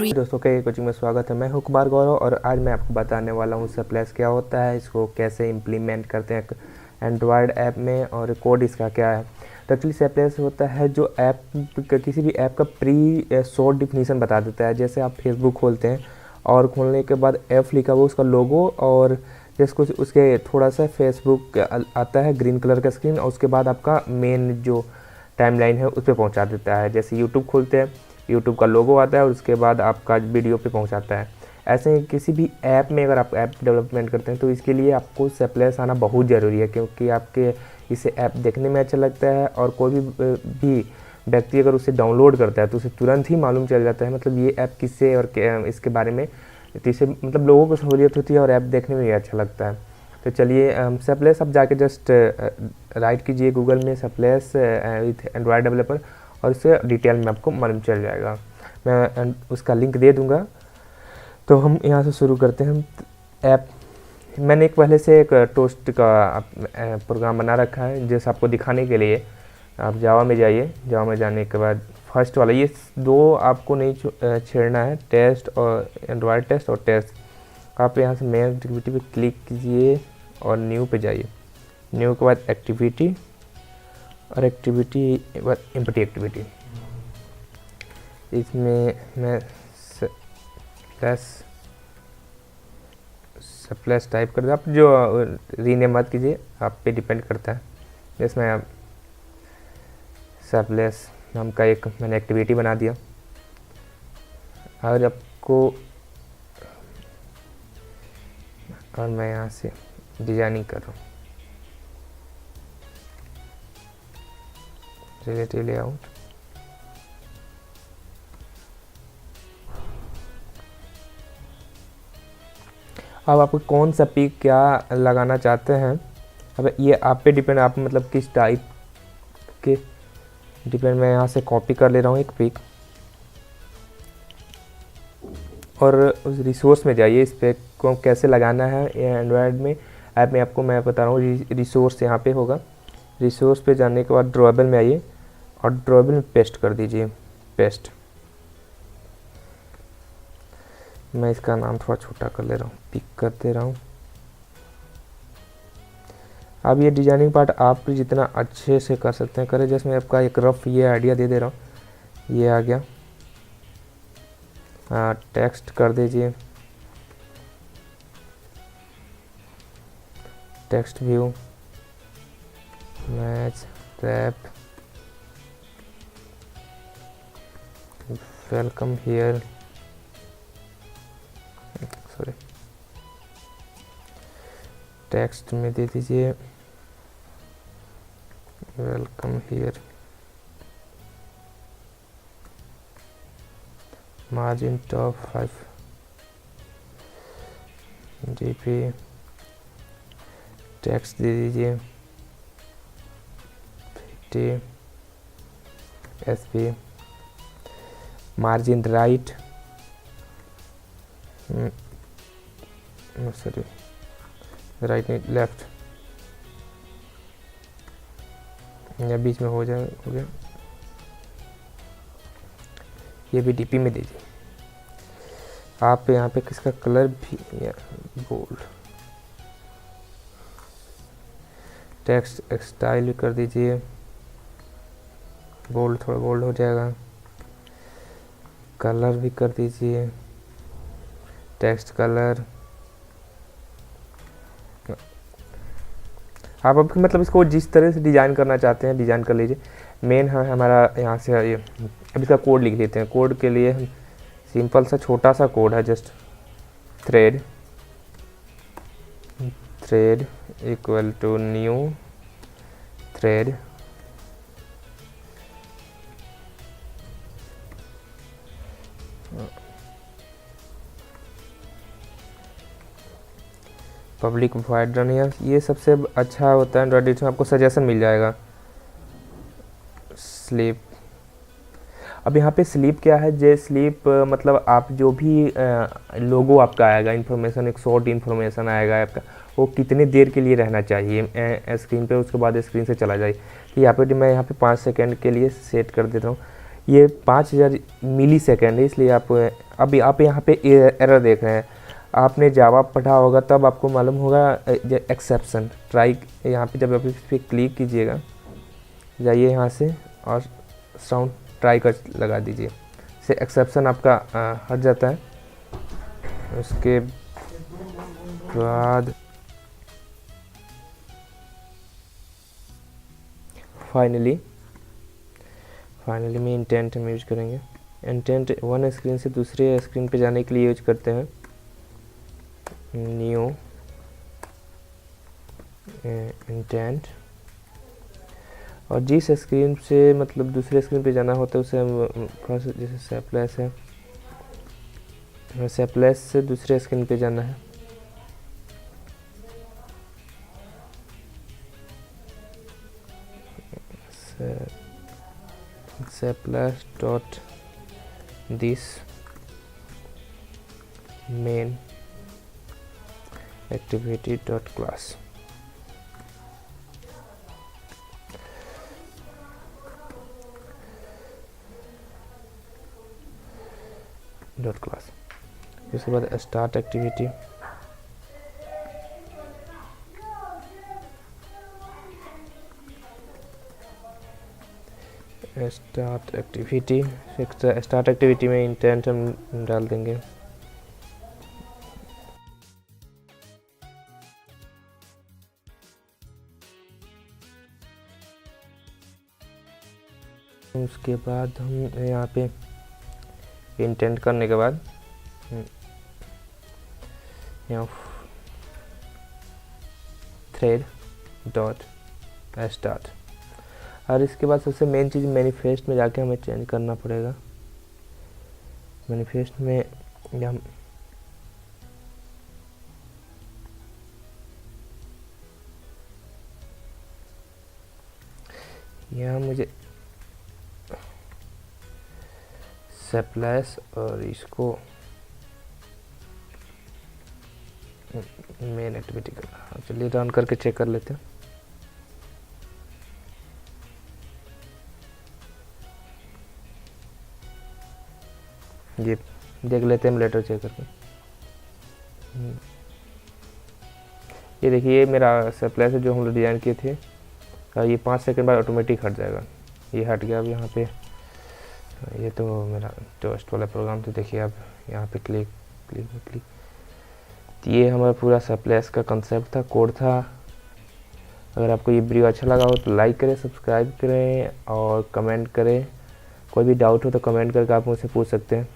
दोस्तों के कोचिंग में स्वागत है। मैं हूं कुमार गौरव और आज मैं आपको बताने वाला हूं सप्लेस क्या होता है, इसको कैसे इम्प्लीमेंट करते हैं एंड्रॉयड ऐप में और कोड इसका क्या है। तो एक्चुअली सप्लेस होता है जो ऐप किसी भी ऐप का प्री शॉर्ट डिफिनीशन बता देता है। जैसे आप फेसबुक खोलते हैं और खोलने के बाद ऐप लिखा हुआ उसका लोगो और जैसे कुछ उसके थोड़ा सा फेसबुक आता है ग्रीन कलर का स्क्रीन और उसके बाद आपका मेन जो टाइमलाइन है उस पर पहुँचा देता है। जैसे यूट्यूब खोलते हैं, यूट्यूब का लोगो आता है और उसके बाद आपका वीडियो पे पहुंचाता है। ऐसे ही किसी भी ऐप में अगर आप ऐप डेवलपमेंट करते हैं तो इसके लिए आपको सप्लेस आना बहुत ज़रूरी है, क्योंकि आपके इसे ऐप देखने में अच्छा लगता है और कोई भी व्यक्ति अगर उसे डाउनलोड करता है तो उसे तुरंत ही मालूम चल जाता है मतलब ये ऐप किससे और इसके बारे में, तो इससे मतलब लोगों को सहूलियत होती है और ऐप देखने में भी अच्छा लगता है। तो चलिए सप्लेस आप जाके जस्ट राइट कीजिए गूगल में सप्लेस विथ एंड्रॉयड डेवलपर और इससे डिटेल में आपको मालूम चल जाएगा। मैं उसका लिंक दे दूंगा। तो हम यहाँ से शुरू करते हैं। ऐप मैंने एक पहले से एक टोस्ट का प्रोग्राम बना रखा है जैसे आपको दिखाने के लिए। आप जावा में जाइए, जावा में जाने के बाद फर्स्ट वाला ये दो आपको नहीं छेड़ना है, टेस्ट और एंड्रॉयड टेस्ट और टेस्ट। आप यहाँ से मेन एक्टिविटी पे क्लिक कीजिए और न्यू पे जाइए। न्यू के बाद एक्टिविटी और एक्टिविटी एम्प्टी एक्टिविटी, इसमें मैं सप्लेस टाइप कर दूँ। आप जो रीनेम मत कीजिए, आप पे डिपेंड करता है। इसमें आप सप्लेस नाम का एक मैंने एक्टिविटी बना दिया और आपको और मैं यहाँ से डिजाइनिंग कर रहा हूँ रिलेटिव लेआउट। अब आप कौन सा पिक क्या लगाना चाहते हैं, अब ये आप पे डिपेंड, आप मतलब किस टाइप के डिपेंड। मैं यहाँ से कॉपी कर ले रहा हूँ एक पिक और उस रिसोर्स में जाइए। इस पे को कैसे लगाना है एंड्रॉयड में ऐप में आपको मैं बता रहा हूँ। रिसोर्स यहाँ पे होगा, रिसोर्स पे जाने के बाद ड्रॉएबल में आइए और ड्रॉएबल में पेस्ट कर दीजिए। पेस्ट, मैं इसका नाम थोड़ा छोटा कर ले रहा हूँ, पिक कर दे रहा हूँ। अब ये डिजाइनिंग पार्ट आप जितना अच्छे से कर सकते हैं करें। जैसे मैं आपका एक रफ ये आइडिया दे रहा हूँ, ये आ गया। हाँ, टेक्स्ट कर दीजिए, text view, match, wrap, welcome here, sorry, text में दे दीजिए welcome here, margin top 5 dp, text दे दीजिए 50 sp, margin right, sorry right नहीं लेफ्ट, या बीच में हो गया। ये भी डीपी में दीजिए। आप यहाँ पे किसका कलर भी बोल्ड, टेक्स्ट स्टाइल कर दीजिए बोल्ड, थोड़ा बोल्ड हो जाएगा। कलर भी कर दीजिए टेक्स्ट कलर। आप मतलब इसको जिस तरह से डिज़ाइन करना चाहते हैं डिज़ाइन कर लीजिए। मेन है हमारा यहाँ से ये, अब इसका कोड लिख लेते हैं। कोड के लिए हम सिंपल सा छोटा सा कोड है, just thread equal to new thread, public void run. ये सबसे अच्छा होता है एंड्रॉइड में, आपको सजेशन मिल जाएगा। स्लीप, अब यहाँ पे स्लीप क्या है, जे स्लीप मतलब आप जो भी लोगो आपका आएगा, इन्फॉर्मेशन एक शॉर्ट इन्फॉर्मेशन आएगा आपका, वो कितनी देर के लिए रहना चाहिए स्क्रीन पे, उसके बाद स्क्रीन से चला जाए। तो यहाँ पे मैं यहाँ पे 5 सेकंड के लिए सेट कर देता हूँ। ये 5000 मिली सेकेंड है, इसलिए आप अभी आप यहाँ पे एरर देख रहे हैं, आपने जावा पढ़ा होगा तब आपको मालूम होगा एक्सेप्शन ट्राई। यहाँ पे जब आप इस पर क्लिक कीजिएगा, जाइए यहाँ से और साउंड ट्राई कर लगा दीजिए, से एक्सेप्शन आपका हट जाता है। उसके बाद फाइनली में इंटेंट हम यूज करेंगे। इंटेंट वन स्क्रीन से दूसरे स्क्रीन पे जाने के लिए यूज करते हैं। न्यू इंटेंट, और जिस स्क्रीन से मतलब दूसरे स्क्रीन पे जाना होता है उसे हम फर्स्ट, जैसे सेप्लेस है, सेप्लेस से दूसरे स्क्रीन पे जाना है। सेप्लेस dot this main activity dot class. Dot class, उसके बाद स्टार्ट एक्टिविटी, स्टार्ट एक्टिविटी में इंटेंट हम डाल देंगे। उसके बाद हम यहाँ पे इंटेंट करने के बाद यहाँ थ्रेड डॉट स्टार्ट, और इसके बाद सबसे मेन चीज़ मैनिफेस्ट में जाके हमें चेंज करना पड़ेगा। मैनिफेस्ट में यहाँ मुझे सेप्लेस और इसको मेन एक्टिविटी करना। चलिए रन करके चेक कर लेते हैं। ये देख लेते हैं हम लेटर चेक करके। ये देखिए, ये मेरा सेप्लेस है जो हम लोग डिज़ाइन किए थे, और ये 5 सेकंड बाद ऑटोमेटिक हट जाएगा। ये हट गया। अब यहाँ पे ये तो मेरा टोस्ट वाला प्रोग्राम, तो देखिए अब यहाँ पे क्लिक। तो ये हमारा पूरा सेप्लेस का कंसेप्ट था, कोड था। अगर आपको ये वीडियो अच्छा लगा हो तो लाइक करें, सब्सक्राइब करें और कमेंट करें। कोई भी डाउट हो तो कमेंट करके आप मुझसे पूछ सकते हैं।